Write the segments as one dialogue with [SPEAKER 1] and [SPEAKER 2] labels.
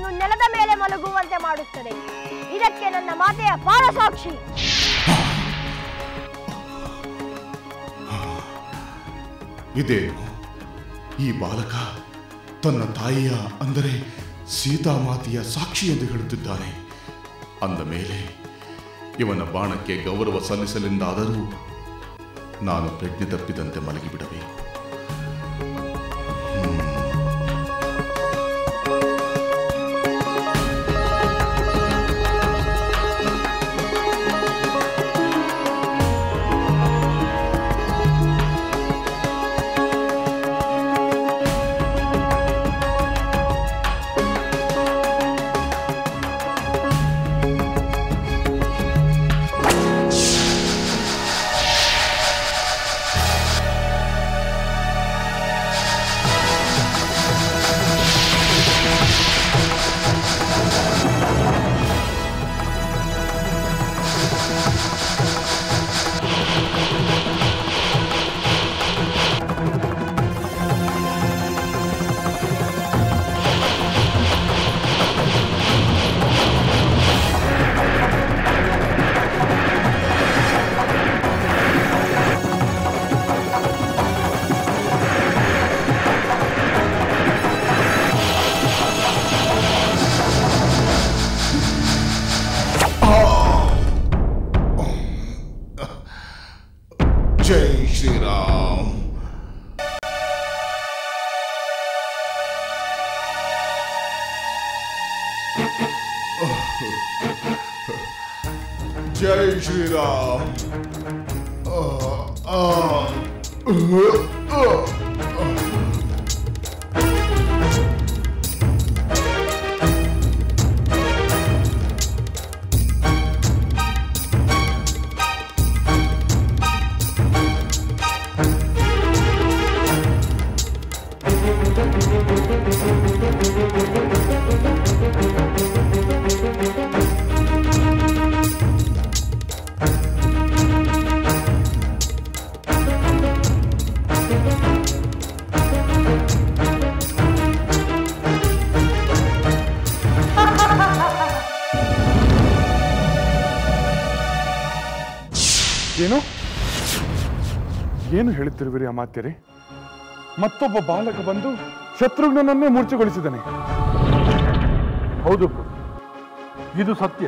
[SPEAKER 1] ಅವನು ನೆಲದ ಮೇಲೆ ಮಲಗುವಂತೆ ಮಾಡುತ್ತದೆ. ಇದಕ್ಕೆ ನನ್ನ ಮಾತೆಯ ಪಾದ ಸಾಕ್ಷಿ.
[SPEAKER 2] ಇದೇನು ಈ ಬಾಲಕ ತನ್ನ ತಾಯಿಯ ಅಂದರೆ ಸೀತಾಮಾತೆಯ ಸಾಕ್ಷಿ ಎಂದು ಹೇಳುತ್ತಿದ್ದಾನೆ. ಅಂದ ಮೇಲೆ ಇವನ ಬಾಣಕ್ಕೆ ಗೌರವ ಸಲ್ಲಿಸಲೆಂದಾದರೂ ನಾನು ಪ್ರಜ್ಞೆ ತಪ್ಪಿದಂತೆ ಮಲಗಿಬಿಡಬೇಕು. जय श्री राम. जय श्री राम.
[SPEAKER 3] ಏನು ಹೇಳುತ್ತಿರುವಿರಿ ಅಮಾತ್ಯರೇ? ಮತ್ತೊಬ್ಬ ಬಾಲಕ ಬಂದು ಶತ್ರುಘ್ನನನ್ನೇ ಮೂರ್ಛೆಗೊಳಿಸಿದನೆ.
[SPEAKER 4] ಹೌದು, ಇದು ಸತ್ಯ.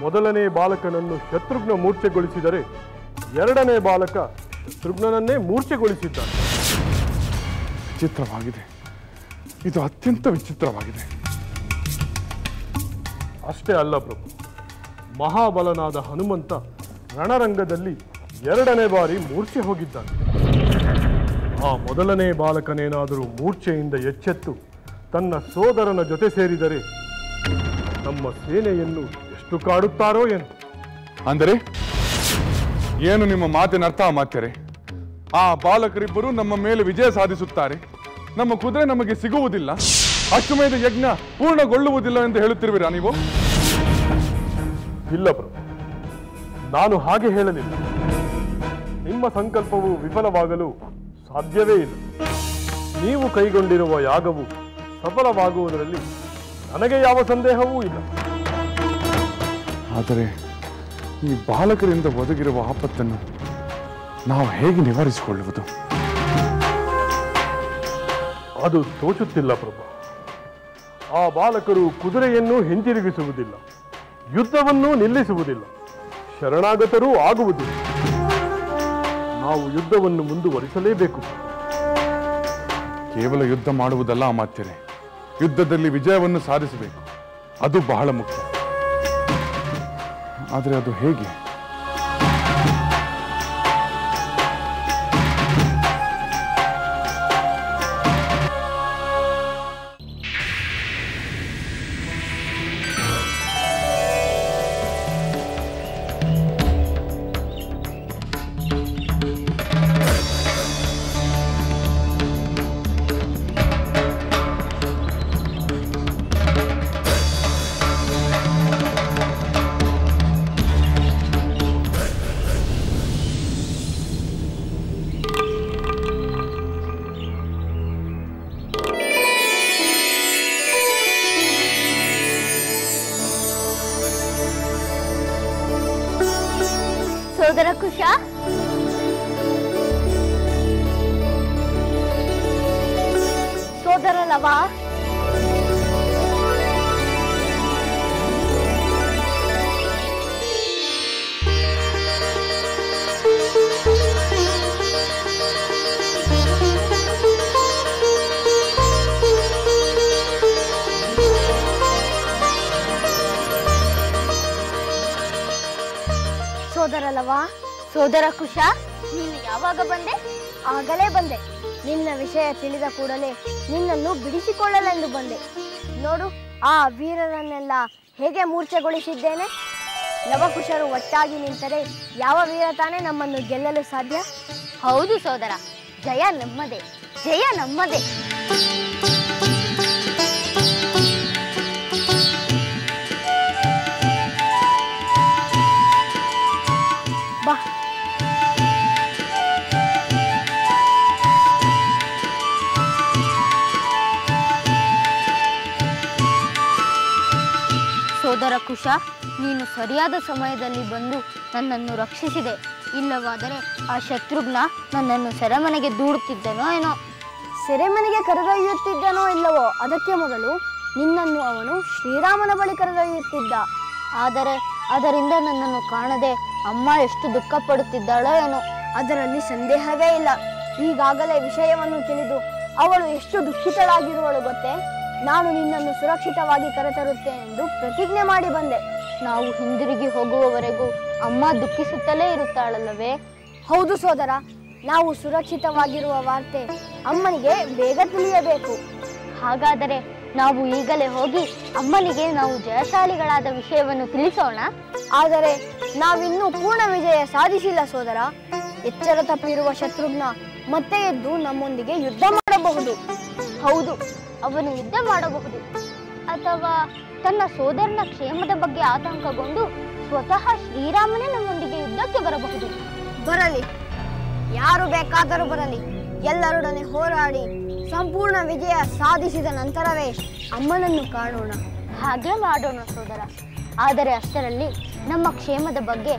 [SPEAKER 4] ಮೊದಲನೇ ಬಾಲಕನನ್ನು ಶತ್ರುಘ್ನ ಮೂರ್ಛೆಗೊಳಿಸಿದರೆ ಎರಡನೇ ಬಾಲಕ ಶತ್ರುಘ್ನನನ್ನೇ ಮೂರ್ಛೆಗೊಳಿಸಿದ್ದಾನೆ.
[SPEAKER 3] ವಿಚಿತ್ರವಾಗಿದೆ, ಇದು ಅತ್ಯಂತ ವಿಚಿತ್ರವಾಗಿದೆ.
[SPEAKER 4] ಅಷ್ಟೇ ಅಲ್ಲ ಪ್ರಭು, ಮಹಾಬಲನಾದ ಹನುಮಂತ ರಣರಂಗದಲ್ಲಿ ಎರಡನೇ ಬಾರಿ ಮೂರ್ಛೆ ಹೋಗಿದ್ದಾನೆ. ಆ ಮೊದಲನೇ ಬಾಲಕನೇನಾದರೂ ಮೂರ್ಛೆಯಿಂದ ಎಚ್ಚೆತ್ತು ತನ್ನ ಸೋದರನ ಜೊತೆ ಸೇರಿದರೆ ನಮ್ಮ ಸೇನೆಯನ್ನು ಎಷ್ಟು ಕಾಡುತ್ತಾರೋ ಏನು.
[SPEAKER 3] ಅಂದರೆ ಏನು ನಿಮ್ಮ ಮಾತಿನ ಅರ್ಥ ಅಮಾತ್ಯರೇ? ಆ ಬಾಲಕರಿಬ್ಬರು ನಮ್ಮ ಮೇಲೆ ವಿಜಯ ಸಾಧಿಸುತ್ತಾರೆ, ನಮ್ಮ ಕುದುರೆ ನಮಗೆ ಸಿಗುವುದಿಲ್ಲ, ಅಶ್ವಮೇಧ ಯಜ್ಞ ಪೂರ್ಣಗೊಳ್ಳುವುದಿಲ್ಲ ಎಂದು ಹೇಳುತ್ತಿರುವಿರಾ ನೀವು?
[SPEAKER 4] ಇಲ್ಲ ಪ್ರಭು, ನಾನು ಹಾಗೆ ಹೇಳಲಿಲ್ಲ. ನಿಮ್ಮ ಸಂಕಲ್ಪವು ವಿಫಲವಾಗಲು ಸಾಧ್ಯವೇ ಇಲ್ಲ. ನೀವು ಕೈಗೊಂಡಿರುವ ಯಾಗವು ಸಫಲವಾಗುವುದರಲ್ಲಿ ನನಗೆ ಯಾವ ಸಂದೇಹವೂ ಇಲ್ಲ.
[SPEAKER 3] ಆದರೆ ಈ ಬಾಲಕರಿಂದ ಒದಗಿರುವ ಆಪತ್ತನ್ನು ನಾವು ಹೇಗೆ ನಿವಾರಿಸಿಕೊಳ್ಳುವುದು?
[SPEAKER 4] ಅದು ತೋಚುತ್ತಿಲ್ಲ ಪ್ರಭು. ಆ ಬಾಲಕರು ಕುದುರೆಯನ್ನು ಹಿಂತಿರುಗಿಸುವುದಿಲ್ಲ, ಯುದ್ಧವನ್ನು ನಿಲ್ಲಿಸುವುದಿಲ್ಲ, ಶರಣಾಗತರೂ ಆಗುವುದಿಲ್ಲ. ನಾವು ಯುದ್ಧವನ್ನು ಮುಂದುವರಿಸಲೇಬೇಕು.
[SPEAKER 3] ಕೇವಲ ಯುದ್ಧ ಮಾಡುವುದಲ್ಲ ಅಮಾತ್ಯರೇ, ಯುದ್ಧದಲ್ಲಿ ವಿಜಯವನ್ನು ಸಾಧಿಸಬೇಕು, ಅದು ಬಹಳ ಮುಖ್ಯ. ಆದರೆ ಅದು ಹೇಗೆ?
[SPEAKER 1] ಸೋದರ ಕುಶ, ಸೋದರ ಲವ, ಸೋದರ ಲವ, ಸೋದರ ಕುಶ, ನೀನು ಯಾವಾಗ ಬಂದೆ? ಆಗಲೇ ಬಂದೆ. ನಿನ್ನ ವಿಷಯ ತಿಳಿದ ಕೂಡಲೇ ನಿನ್ನನ್ನು ಬಿಡಿಸಿಕೊಳ್ಳಲೆಂದು ಬಂದೆ. ನೋಡು, ಆ ವೀರರನ್ನೆಲ್ಲ ಹೇಗೆ ಮೂರ್ಛೆಗೊಳಿಸಿದ್ದೇನೆ. ಲವಕುಶರು ಒಟ್ಟಾಗಿ ನಿಂತರೆ ಯಾವ ವೀರ ತಾನೇ ನಮ್ಮನ್ನು ಗೆಲ್ಲಲು ಸಾಧ್ಯ? ಹೌದು ಸೋದರ, ಜಯ ನಮ್ಮದೇ, ಜಯ ನಮ್ಮದೇ. ಬಾ. ಸೋದರ ಕುಶ, ನೀನು ಸರಿಯಾದ ಸಮಯದಲ್ಲಿ ಬಂದು ನನ್ನನ್ನು ರಕ್ಷಿಸಿದೆ. ಇಲ್ಲವಾದರೆ ಆ ಶತ್ರುಘ್ನ ನನ್ನನ್ನು ಸೆರೆಮನೆಗೆ ದೂಡುತ್ತಿದ್ದನೋ ಏನೋ. ಸೆರೆಮನೆಗೆ ಕರೆದೊಯ್ಯುತ್ತಿದ್ದನೋ ಇಲ್ಲವೋ, ಅದಕ್ಕೆ ಮೊದಲು ನಿನ್ನನ್ನು ಅವನು ಶ್ರೀರಾಮನ ಬಳಿ ಕರೆದೊಯ್ಯುತ್ತಿದ್ದ. ಆದರೆ ಅದರಿಂದ ನನ್ನನ್ನು ಕಾಣದೆ ಅಮ್ಮ ಎಷ್ಟು ದುಃಖ ಪಡುತ್ತಿದ್ದಾಳೋ ಏನೋ. ಅದರಲ್ಲಿ ಸಂದೇಹವೇ ಇಲ್ಲ. ಈಗಾಗಲೇ ವಿಷಯವನ್ನು ತಿಳಿದು ಅವಳು ಎಷ್ಟು ದುಃಖಿತಳಾಗಿರುವಳು ಗೊತ್ತೇ. ನಾನು ನಿನ್ನನ್ನು ಸುರಕ್ಷಿತವಾಗಿ ಕರೆತರುತ್ತೇನೆಂದು ಪ್ರತಿಜ್ಞೆ ಮಾಡಿ ಬಂದೆ. ನಾವು ಹಿಂದಿರುಗಿ ಹೋಗುವವರೆಗೂ ಅಮ್ಮ ದುಃಖಿಸುತ್ತಲೇ ಇರುತ್ತಾಳಲ್ಲವೇ? ಹೌದು ಸೋದರ, ನಾವು ಸುರಕ್ಷಿತವಾಗಿರುವ ವಾರ್ತೆ ಅಮ್ಮನಿಗೆ ಬೇಗ ತಿಳಿಯಬೇಕು. ಹಾಗಾದರೆ ನಾವು ಈಗಲೇ ಹೋಗಿ ಅಮ್ಮನಿಗೆ ನಾವು ಜಯಶಾಲಿಗಳಾದ ವಿಷಯವನ್ನು ತಿಳಿಸೋಣ. ಆದರೆ ನಾವಿನ್ನೂ ಪೂರ್ಣ ವಿಜಯ ಸಾಧಿಸಿಲ್ಲ ಸೋದರ. ಎಚ್ಚರ ತಪ್ಪಿರುವ ಶತ್ರುಘ್ನ ಮತ್ತೆ ಎದ್ದು ನಮ್ಮೊಂದಿಗೆ ಯುದ್ಧ ಮಾಡಬಹುದು. ಹೌದು, ಅವನು ಯುದ್ಧ ಮಾಡಬಹುದು. ಅಥವಾ ತನ್ನ ಸೋದರನ ಕ್ಷೇಮದ ಬಗ್ಗೆ ಆತಂಕಗೊಂಡು ಸ್ವತಃ ಶ್ರೀರಾಮನೇ ನಮ್ಮೊಂದಿಗೆ ಯುದ್ಧಕ್ಕೆ ಬರಬಹುದು. ಬರಲಿ, ಯಾರು ಬೇಕಾದರೂ ಬರಲಿ. ಎಲ್ಲರೊಡನೆ ಹೋರಾಡಿ ಸಂಪೂರ್ಣ ವಿಜಯ ಸಾಧಿಸಿದ ನಂತರವೇ ಅಮ್ಮನನ್ನು ಕಾಣೋಣ. ಹಾಗೆ ಮಾಡೋಣ ಸೋದರ. ಆದರೆ ಅಷ್ಟರಲ್ಲಿ ನಮ್ಮ ಕ್ಷೇಮದ ಬಗ್ಗೆ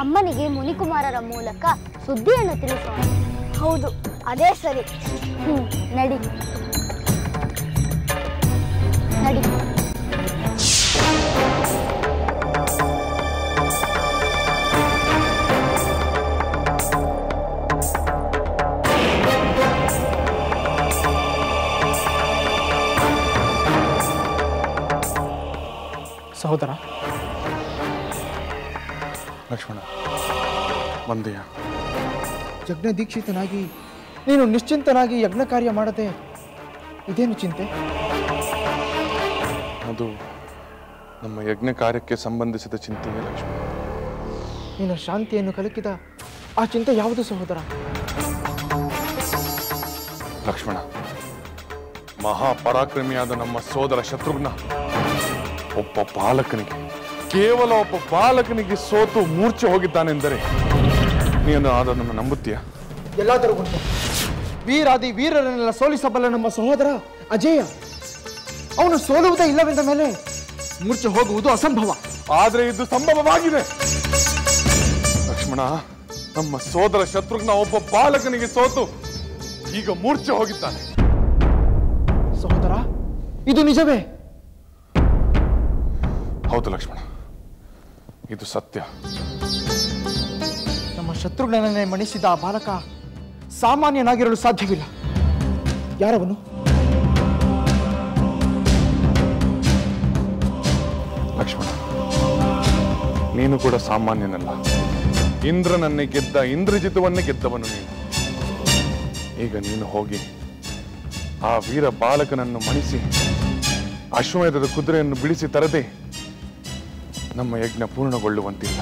[SPEAKER 1] ಅಮ್ಮನಿಗೆ ಮುನಿಕುಮಾರರ ಮೂಲಕ ಸುದ್ದಿಯನ್ನು ತಿಳಿಸೋಣ. ಹೌದು, ಅದೇ ಸರಿ. ನಡಿ ನಡಿ.
[SPEAKER 5] ಸಹೋದರ
[SPEAKER 3] ಲಕ್ಷ್ಮಣ, ಬಂದೆಯ?
[SPEAKER 5] ಯಜ್ಞ ದೀಕ್ಷಿತನಾಗಿ ನೀನು ನಿಶ್ಚಿಂತನಾಗಿ ಯಜ್ಞ ಕಾರ್ಯ ಮಾಡದೆ ಇದೇನು ಚಿಂತೆ?
[SPEAKER 3] ಅದು ನಮ್ಮ ಯಜ್ಞ ಕಾರ್ಯಕ್ಕೆ ಸಂಬಂಧಿಸಿದ ಚಿಂತೆಯೇ ಲಕ್ಷ್ಮಣ.
[SPEAKER 5] ನಿನ್ನ ಶಾಂತಿಯನ್ನು ಕಲಕಿದ ಆ ಚಿಂತೆ ಯಾವುದು ಸಹೋದರ?
[SPEAKER 3] ಲಕ್ಷ್ಮಣ, ಮಹಾಪರಾಕ್ರಮಿಯಾದ ನಮ್ಮ ಸೋದರ ಶತ್ರುಘ್ನ ಒಬ್ಬ ಬಾಲಕನಿಗೆ, ಕೇವಲ ಒಬ್ಬ ಬಾಲಕನಿಗೆ ಸೋತು ಮೂರ್ಛೆ ಹೋಗಿದ್ದಾನೆಂದರೆ ನೀನು ಅದನ್ನು ನಂಬುತ್ತೀಯ?
[SPEAKER 5] ಎಲ್ಲಾದರೂ ಉಂಟು. ವೀರಾದಿ ವೀರರನ್ನೆಲ್ಲ ಸೋಲಿಸಬಲ್ಲ ನಮ್ಮ ಸಹೋದರ ಅಜೇಯ. ಅವನು ಸೋಲುವುದೇ ಇಲ್ಲವೆಂದ ಮೇಲೆ ಮೂರ್ಛೆ ಹೋಗುವುದು ಅಸಂಭವ.
[SPEAKER 3] ಆದರೆ ಇದು ಸಂಭವವಾಗಿದೆ ಲಕ್ಷ್ಮಣ. ನಮ್ಮ ಸೋದರ ಶತ್ರುಘ್ನ ಒಬ್ಬ ಬಾಲಕನಿಗೆ ಸೋತು ಈಗ ಮೂರ್ಛೆ ಹೋಗಿದ್ದಾನೆ.
[SPEAKER 5] ಸಹೋದರ, ಇದು ನಿಜವೇ?
[SPEAKER 3] ಹೌದು ಲಕ್ಷ್ಮಣ, ಇದು ಸತ್ಯ.
[SPEAKER 5] ನಮ್ಮ ಶತ್ರುಘ್ನನ್ನೇ ಮಣಿಸಿದ ಆ ಬಾಲಕ ಸಾಮಾನ್ಯನಾಗಿರಲು ಸಾಧ್ಯವಿಲ್ಲ. ಯಾರವನು?
[SPEAKER 3] ಲಕ್ಷ್ಮಣ, ನೀನು ಕೂಡ ಸಾಮಾನ್ಯನಲ್ಲ. ಇಂದ್ರನನ್ನೇ ಗೆದ್ದ, ಇಂದ್ರಜಿತವನ್ನೇ ಗೆದ್ದವನು ನೀನು. ಈಗ ನೀನು ಹೋಗಿ ಆ ವೀರ ಬಾಲಕನನ್ನು ಮಣಿಸಿ ಅಶ್ವಮೇಧದ ಕುದುರೆಯನ್ನು ಬಿಡಿಸಿ ತರದೆ ನಮ್ಮ ಯಜ್ಞ ಪೂರ್ಣಗೊಳ್ಳುವಂತಿಲ್ಲ.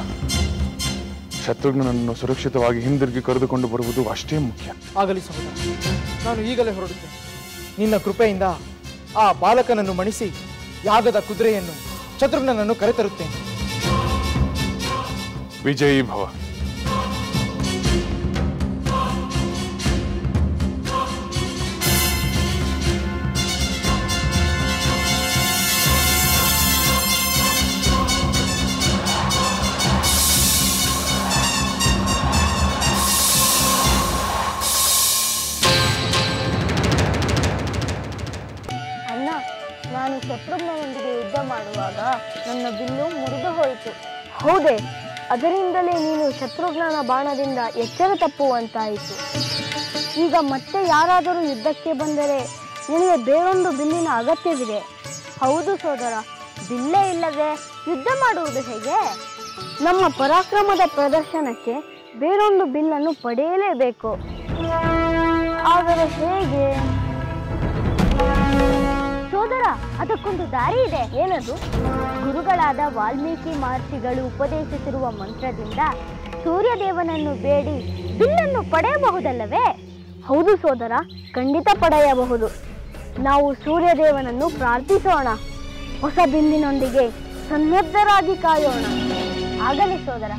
[SPEAKER 3] ಶತ್ರುಘ್ನನನ್ನು ಸುರಕ್ಷಿತವಾಗಿ ಹಿಂದಿರುಗಿ ಕರೆದುಕೊಂಡು ಬರುವುದು ಅಷ್ಟೇ ಮುಖ್ಯ.
[SPEAKER 5] ಆಗಲಿ ಸಹೋದರ, ನಾನು ಈಗಲೇ ಹೊರಡುತ್ತೇನೆ. ನಿನ್ನ ಕೃಪೆಯಿಂದ ಆ ಬಾಲಕನನ್ನು ಮಣಿಸಿ ಯಾಗದ ಕುದುರೆಯನ್ನು ಶತ್ರುಘ್ನನನ್ನು ಕರೆತರುತ್ತೇನೆ.
[SPEAKER 3] ವಿಜಯೀ ಭವ.
[SPEAKER 1] ಶತ್ರುಘ್ನನೊಂದಿಗೆ ಯುದ್ಧ ಮಾಡುವಾಗ ನನ್ನ ಬಿಲ್ಲು ಮುರಿದು ಹೋಯಿತು. ಹೌದೇ? ಅದರಿಂದಲೇ ನೀನು ಶತ್ರುಘ್ನನ ಬಾಣದಿಂದ ಎಚ್ಚರ ತಪ್ಪುವಂತಾಯಿತು. ಈಗ ಮತ್ತೆ ಯಾರಾದರೂ ಯುದ್ಧಕ್ಕೆ ಬಂದರೆ ನಿನಗೆ ಬೇರೊಂದು ಬಿಲ್ಲಿನ ಅಗತ್ಯವಿದೆ. ಹೌದು ಸೋದರ, ಬಿಲ್ಲೇ ಇಲ್ಲದೆ ಯುದ್ಧ ಮಾಡುವುದು ಹೇಗೆ? ನಮ್ಮ ಪರಾಕ್ರಮದ ಪ್ರದರ್ಶನಕ್ಕೆ ಬೇರೊಂದು ಬಿಲ್ಲನ್ನು ಪಡೆಯಲೇಬೇಕು. ಆದರೆ ಹೇಗೆ? ಸೋದರ, ಅದಕ್ಕೊಂದು ದಾರಿ ಇದೆ. ಏನದು? ಗುರುಗಳಾದ ವಾಲ್ಮೀಕಿ ಮಹರ್ಷಿಗಳು ಉಪದೇಶಿಸಿರುವ ಮಂತ್ರದಿಂದ ಸೂರ್ಯದೇವನನ್ನು ಬೇಡಿ ಬಿಲ್ಲನ್ನು ಪಡೆಯಬಹುದಲ್ಲವೇ? ಹೌದು ಸೋದರ, ಖಂಡಿತ ಪಡೆಯಬಹುದು. ನಾವು ಸೂರ್ಯದೇವನನ್ನು ಪ್ರಾರ್ಥಿಸೋಣ. ಹೊಸ ಬಿಲ್ಲಿನೊಂದಿಗೆ ಸನ್ನದ್ಧರಾಗಿ ಕಾಯೋಣ. ಆಗಲಿ ಸೋದರ.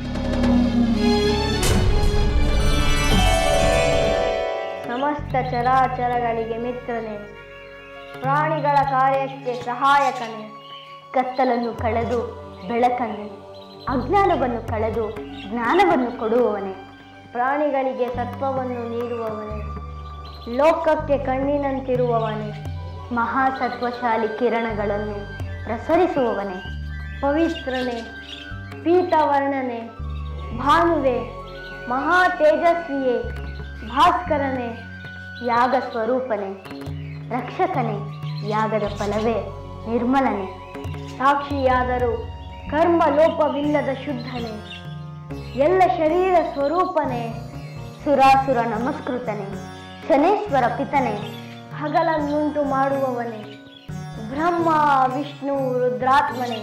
[SPEAKER 1] ಸಮಸ್ತ ಚರಾಚರಗಳಿಗೆ ಮಿತ್ರನೇ, ಪ್ರಾಣಿಗಳ ಕಾರ್ಯಕ್ಕೆ ಸಹಾಯಕನೇ, ಕತ್ತಲನ್ನು ಕಳೆದು ಬೆಳಕನ್ನೇ, ಅಜ್ಞಾನವನ್ನು ಕಳೆದು ಜ್ಞಾನವನ್ನು ಕೊಡುವವನೇ, ಪ್ರಾಣಿಗಳಿಗೆ ಸತ್ವವನ್ನು ನೀಡುವವನೇ, ಲೋಕಕ್ಕೆ ಕಣ್ಣಿನಂತಿರುವವನೇ, ಮಹಾಸತ್ವಶಾಲಿ ಕಿರಣಗಳನ್ನು ಪ್ರಸರಿಸುವವನೇ, ಪವಿತ್ರನೇ, ಪೀತವರ್ಣನೆ, ಭಾನುವೆ, ಮಹಾ ತೇಜಸ್ವಿಯೇ, ಭಾಸ್ಕರನೇ, ಯಾಗ ಸ್ವರೂಪನೇ, ರಕ್ಷಕನೇ, ಯಾಗದ ಫಲವೇ ನಿರ್ಮಲನೆ, ಸಾಕ್ಷಿಯಾದರೂ ಕರ್ಮ ಲೋಪವಿಲ್ಲದ ಶುದ್ಧನೇ, ಎಲ್ಲ ಶರೀರ ಸ್ವರೂಪನೇ, ಸುರಾಸುರ ನಮಸ್ಕೃತನೇ, ಶನೇಶ್ವರ ಪಿತನೇ, ಹಗಲನ್ನುಂಟು ಮಾಡುವವನೇ, ಬ್ರಹ್ಮ ವಿಷ್ಣು ರುದ್ರಾತ್ಮನೇ,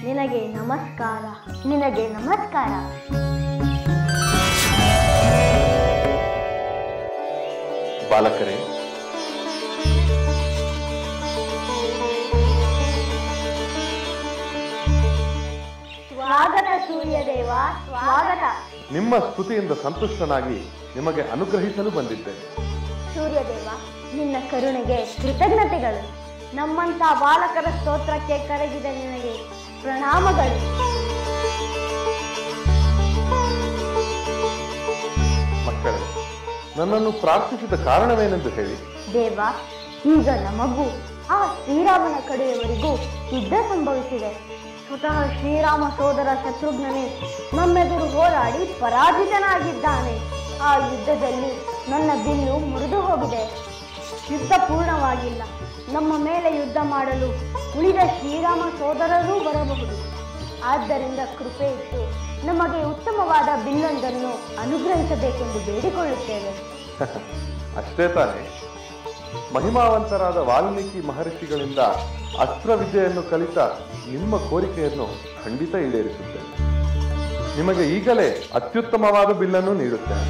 [SPEAKER 1] ನಿನಗೆ ನಮಸ್ಕಾರ, ನಿನಗೆ ನಮಸ್ಕಾರ.
[SPEAKER 6] ಬಾಲಕರೇ,
[SPEAKER 1] ಸ್ವಾಗತ ಸೂರ್ಯದೇವ, ಸ್ವಾಗತ.
[SPEAKER 6] ನಿಮ್ಮ ಸ್ತುತಿಯಿಂದ ಸಂತುಷ್ಟನಾಗಿ ನಿಮಗೆ ಅನುಗ್ರಹಿಸಲು ಬಂದಿದ್ದೇನೆ.
[SPEAKER 1] ಸೂರ್ಯದೇವ, ನಿನ್ನ ಕರುಣೆಗೆ ಕೃತಜ್ಞತೆಗಳು. ನಮ್ಮಂತ ಬಾಲಕರ ಸ್ತೋತ್ರಕ್ಕೆ ಕರಗಿದ ನಿನಗೆ ಪ್ರಣಾಮಗಳು.
[SPEAKER 6] ಮಕ್ಕಳೇ, ನನ್ನನ್ನು ಪ್ರಾರ್ಥಿಸಿದ ಕಾರಣವೇನೆಂದು ಹೇಳಿ.
[SPEAKER 1] ದೇವ, ಈಗ ನಮಗೂ ಆ ಶ್ರೀರಾಮನ ಕಡೆಯವರಿಗೂ ಯುದ್ಧ ಸಂಭವಿಸಿದೆ. ಸ್ವತಃ ಶ್ರೀರಾಮ ಸೋದರ ಶತ್ರುಘ್ನನೇ ನಮ್ಮೆದುರು ಹೋರಾಡಿ ಪರಾಜಿತನಾಗಿದ್ದಾನೆ. ಆ ಯುದ್ಧದಲ್ಲಿ ನನ್ನ ಬಿಲ್ಲು ಮುರಿದು ಹೋಗಿದೆ. ಯುದ್ಧ ಪೂರ್ಣವಾಗಿಲ್ಲ. ನಮ್ಮ ಮೇಲೆ ಯುದ್ಧ ಮಾಡಲು ಉಳಿದ ಶ್ರೀರಾಮ ಸೋದರರೂ ಬರಬಹುದು. ಆದ್ದರಿಂದ ಕೃಪೆ ಇಟ್ಟು ನಮಗೆ ಉತ್ತಮವಾದ ಬಿಲ್ಲೊಂದನ್ನು ಅನುಗ್ರಹಿಸಬೇಕೆಂದು ಬೇಡಿಕೊಳ್ಳುತ್ತೇವೆ.
[SPEAKER 6] ಅಷ್ಟೇ ತಾನೇ? ಮಹಿಮಾವಂತರಾದ ವಾಲ್ಮೀಕಿ ಮಹರ್ಷಿಗಳಿಂದ ಅಸ್ತ್ರವಿದ್ಯೆಯನ್ನು ಕಲಿತ ನಿಮ್ಮ ಕೋರಿಕೆಯನ್ನು ಖಂಡಿತ ಈಡೇರಿಸುತ್ತೇನೆ. ನಿಮಗೆ ಈಗಲೇ ಅತ್ಯುತ್ತಮವಾದ ಬಿಲ್ಲನ್ನು ನೀಡುತ್ತೇನೆ.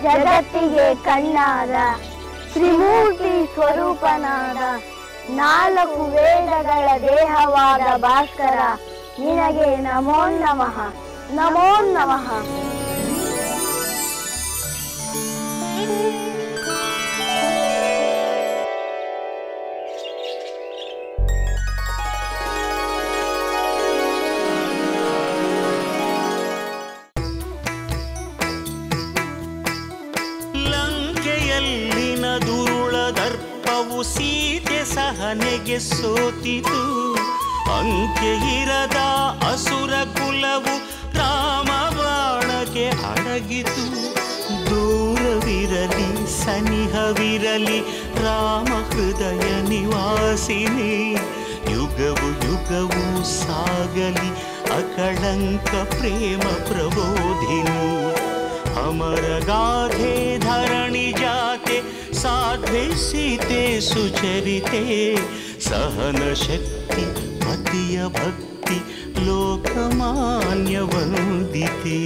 [SPEAKER 1] ಜಗತ್ತಿಗೆ ಕಣ್ಣಾದ ತ್ರಿಮೂರ್ತಿ ಸ್ವರೂಪನಾದ 4 ವೇದಗಳ ದೇಹವಾದ ಭಾಸ್ಕರ, ನಿನಗೆ ನಮೋ ನಮಃ, ನಮೋ ನಮಃ.
[SPEAKER 7] ಸೀತೆ ಸಹನೆಗೆ ಸೋತಿತು. ಅಂಕೆ ಇರದ ಅಸುರ ಕುಲವು ರಾಮ ಬಾಣಕ್ಕೆ ಅಡಗಿತು. ದೂರವಿರಲಿ ಸನಿಹವಿರಲಿ ರಾಮ ಹೃದಯ ನಿವಾಸಿನಿ. ಯುಗವು ಯುಗವು ಸಾಗಲಿ ಅಕಳಂಕ ಪ್ರೇಮ ಪ್ರಬೋಧಿನಿ. ಅಮರ ಗಾಧೆ ಧರಣಿ ಜಾತೆ ಸಾಧ್ವೆ ಸೀತೆ ಸುಚರಿತೆ. ಸಹನ ಶಕ್ತಿ ಪತಿಯ ಭಕ್ತಿ ಲೋಕಮಾನ್ಯ ವಂದಿತೆ.